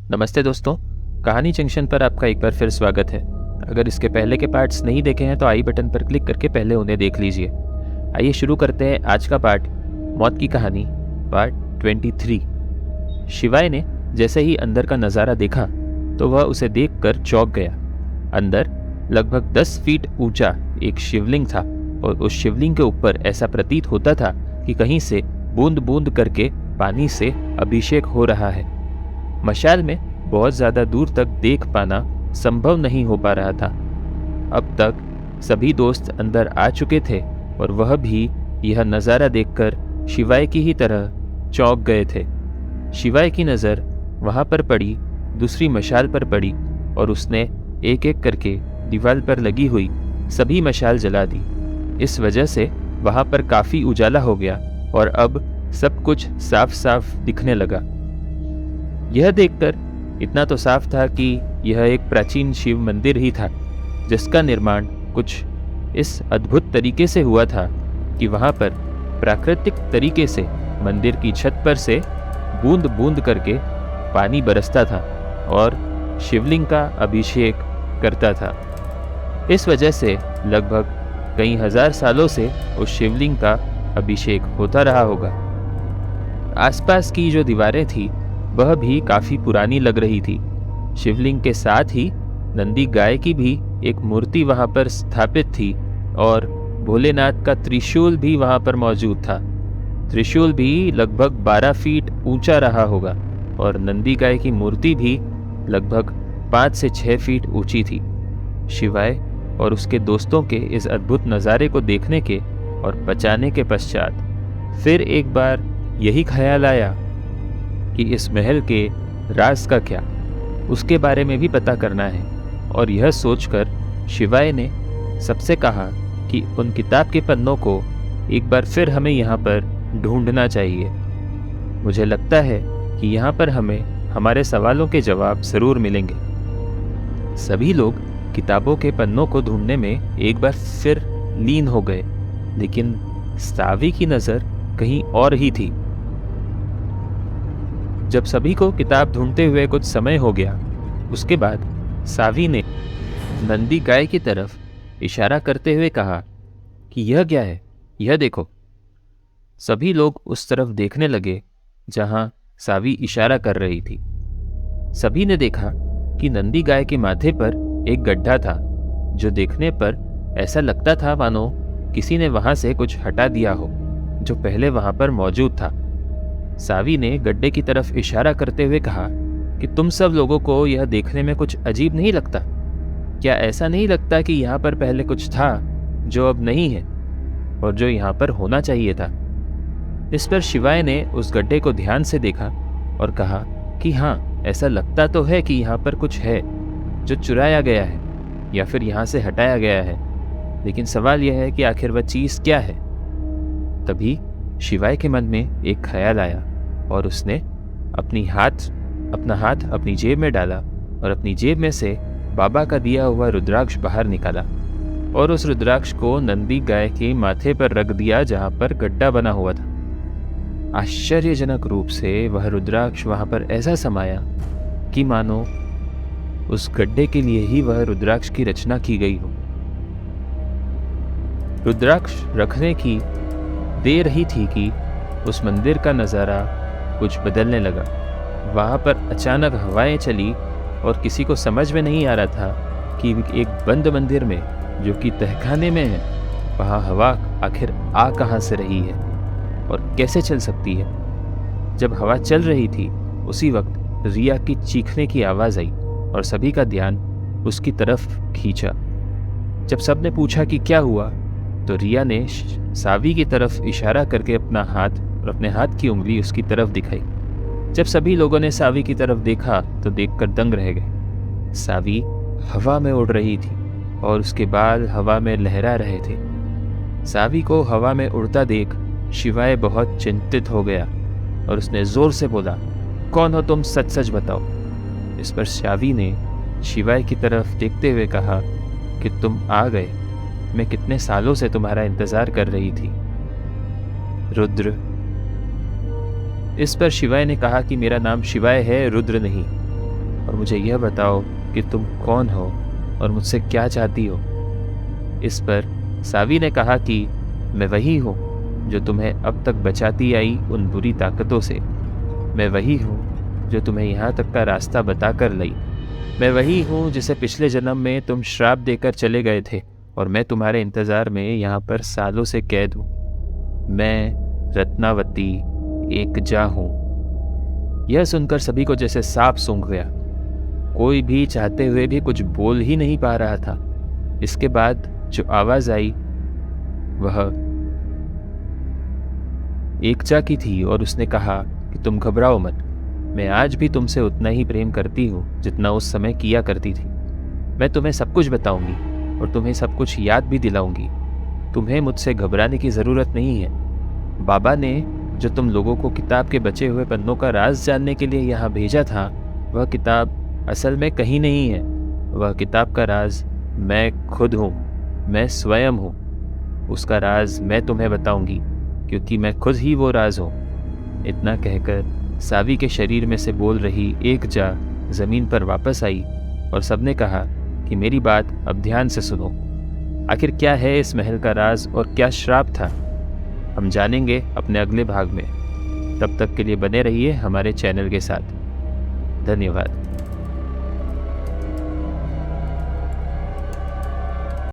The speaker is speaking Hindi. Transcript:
नमस्ते दोस्तों, कहानी जंक्शन पर आपका एक बार फिर स्वागत है। अगर इसके पहले के पार्ट्स नहीं देखे हैं तो आई बटन पर क्लिक करके पहले उन्हें देख लीजिए। आइए शुरू करते हैं आज का पार्ट, मौत की कहानी पार्ट 23। शिवाय ने जैसे ही अंदर का नज़ारा देखा तो वह उसे देखकर चौंक गया। अंदर लगभग 10 फीट ऊंचा एक शिवलिंग था और उस शिवलिंग के ऊपर ऐसा प्रतीत होता था कि कहीं से बूंद बूंद करके पानी से अभिषेक हो रहा है। मशाल में बहुत ज़्यादा दूर तक देख पाना संभव नहीं हो पा रहा था। अब तक सभी दोस्त अंदर आ चुके थे और वह भी यह नज़ारा देखकर शिवाय की ही तरह चौंक गए थे। शिवाय की नज़र वहाँ पर पड़ी, दूसरी मशाल पर पड़ी और उसने एक एक करके दीवार पर लगी हुई सभी मशाल जला दी। इस वजह से वहाँ पर काफ़ी उजाला हो गया और अब सब कुछ साफ साफ दिखने लगा। यह देखकर इतना तो साफ था कि यह एक प्राचीन शिव मंदिर ही था, जिसका निर्माण कुछ इस अद्भुत तरीके से हुआ था कि वहाँ पर प्राकृतिक तरीके से मंदिर की छत पर से बूंद बूंद करके पानी बरसता था और शिवलिंग का अभिषेक करता था। इस वजह से लगभग कई हजार सालों से उस शिवलिंग का अभिषेक होता रहा होगा। आसपास की जो दीवारें थी वह भी काफी पुरानी लग रही थी। शिवलिंग के साथ ही नंदी गाय की भी एक मूर्ति वहां पर स्थापित थी और भोलेनाथ का त्रिशूल भी वहां पर मौजूद था। त्रिशूल भी लगभग 12 फीट ऊंचा रहा होगा और नंदी गाय की मूर्ति भी लगभग 5 से 6 फीट ऊंची थी। शिवाय और उसके दोस्तों के इस अद्भुत नज़ारे को देखने के और बचाने के पश्चात फिर एक बार यही ख्याल आया कि इस महल के राज का क्या, उसके बारे में भी पता करना है। और यह सोचकर शिवाय ने सबसे कहा कि उन किताब के पन्नों को एक बार फिर हमें यहाँ पर ढूंढना चाहिए। मुझे लगता है कि यहाँ पर हमें हमारे सवालों के जवाब ज़रूर मिलेंगे। सभी लोग किताबों के पन्नों को ढूंढने में एक बार फिर लीन हो गए, लेकिन सावी की नज़र कहीं और ही थी। जब सभी को किताब ढूंढते हुए कुछ समय हो गया, उसके बाद सावी ने नंदी गाय की तरफ इशारा करते हुए कहा कि यह क्या है, यह देखो। सभी लोग उस तरफ देखने लगे जहां सावी इशारा कर रही थी। सभी ने देखा कि नंदी गाय के माथे पर एक गड्ढा था, जो देखने पर ऐसा लगता था मानो किसी ने वहां से कुछ हटा दिया हो जो पहले वहां पर मौजूद था। सावी ने गड्ढे की तरफ इशारा करते हुए कहा कि तुम सब लोगों को यह देखने में कुछ अजीब नहीं लगता? क्या ऐसा नहीं लगता कि यहाँ पर पहले कुछ था जो अब नहीं है और जो यहाँ पर होना चाहिए था? इस पर शिवाय ने उस गड्ढे को ध्यान से देखा और कहा कि हाँ, ऐसा लगता तो है कि यहाँ पर कुछ है जो चुराया गया है या फिर यहाँ से हटाया गया है, लेकिन सवाल यह है कि आखिर वह चीज़ क्या है। तभी शिवाय के मन में एक ख्याल आया और उसने अपना हाथ अपनी जेब में डाला और अपनी जेब में से बाबा का दिया हुआ रुद्राक्ष बाहर निकाला और उस रुद्राक्ष को नंदी गाय के माथे पर रख दिया जहां पर गड्ढा बना हुआ था। आश्चर्यजनक रूप से वह रुद्राक्ष वहां पर ऐसा समाया कि मानो उस गड्ढे के लिए ही वह रुद्राक्ष की रचना की गई हो। रुद्राक्ष रखने की देर ही थी कि उस मंदिर का नज़ारा कुछ बदलने लगा। वहाँ पर अचानक हवाएं चली और किसी को समझ में नहीं आ रहा था कि एक बंद मंदिर में, जो कि तहखाने में है, वहाँ हवा आखिर आ कहाँ से रही है और कैसे चल सकती है। जब हवा चल रही थी उसी वक्त रिया की चीखने की आवाज़ आई और सभी का ध्यान उसकी तरफ खींचा। जब सबने पूछा कि क्या हुआ तो रिया ने सावी की तरफ इशारा करके अपना हाथ और अपने हाथ की उंगली उसकी तरफ दिखाई। जब सभी लोगों ने सावी की तरफ देखा तो देखकर दंग रह गए। सावी हवा में उड़ रही थी और उसके बाल हवा में लहरा रहे थे। सावी को हवा में उड़ता देख शिवाय बहुत चिंतित हो गया और उसने जोर से बोला, कौन हो तुम, सच सच बताओ। इस पर सावी ने शिवाय की तरफ देखते हुए कहा कि तुम आ गए, मैं कितने सालों से तुम्हारा इंतजार कर रही थी। रुद्र। इस पर शिवाय ने कहा कि मेरा नाम शिवाय है, रुद्र नहीं। और मुझे यह बताओ कि तुम कौन हो और मुझसे क्या चाहती हो। इस पर सावी ने कहा कि मैं वही हूँ जो तुम्हें अब तक बचाती आई उन बुरी ताकतों से। मैं वही हूँ जो तुम्हें यहाँ तक का रास्ता बताकर लाई। मैं वही हूँ जिसे पिछले जन्म में तुम श्राप देकर चले गए थे और मैं तुम्हारे इंतज़ार में यहाँ पर सालों से कैद हूँ। मैं रत्नावती एकजा हूँ। यह सुनकर सभी को जैसे सांप सूंघ गया। कोई भी चाहते हुए भी कुछ बोल ही नहीं पा रहा था। इसके बाद जो आवाज आई वह एकजा की थी और उसने कहा कि तुम घबराओ मत। मैं आज भी तुमसे उतना ही प्रेम करती हूँ जितना उस समय किया करती थी। मैं तुम्हें सब कुछ बताऊंगी और तुम्हें सब कुछ याद भी दिलाऊंगी। तुम्हें मुझसे घबराने की ज़रूरत नहीं है। बाबा ने जो तुम लोगों को किताब के बचे हुए पन्नों का राज जानने के लिए यहाँ भेजा था, वह किताब असल में कहीं नहीं है। वह किताब का राज मैं खुद हूँ, मैं स्वयं हूँ। उसका राज मैं तुम्हें बताऊंगी क्योंकि मैं खुद ही वो राज हूँ। इतना कहकर सावी के शरीर में से बोल रही एकजा ज़मीन पर वापस आई और सबने कहा कि मेरी बात अब ध्यान से सुनो। आखिर क्या है इस महल का राज और क्या श्राप था, हम जानेंगे अपने अगले भाग में। तब तक के लिए बने रहिए हमारे चैनल के साथ। धन्यवाद।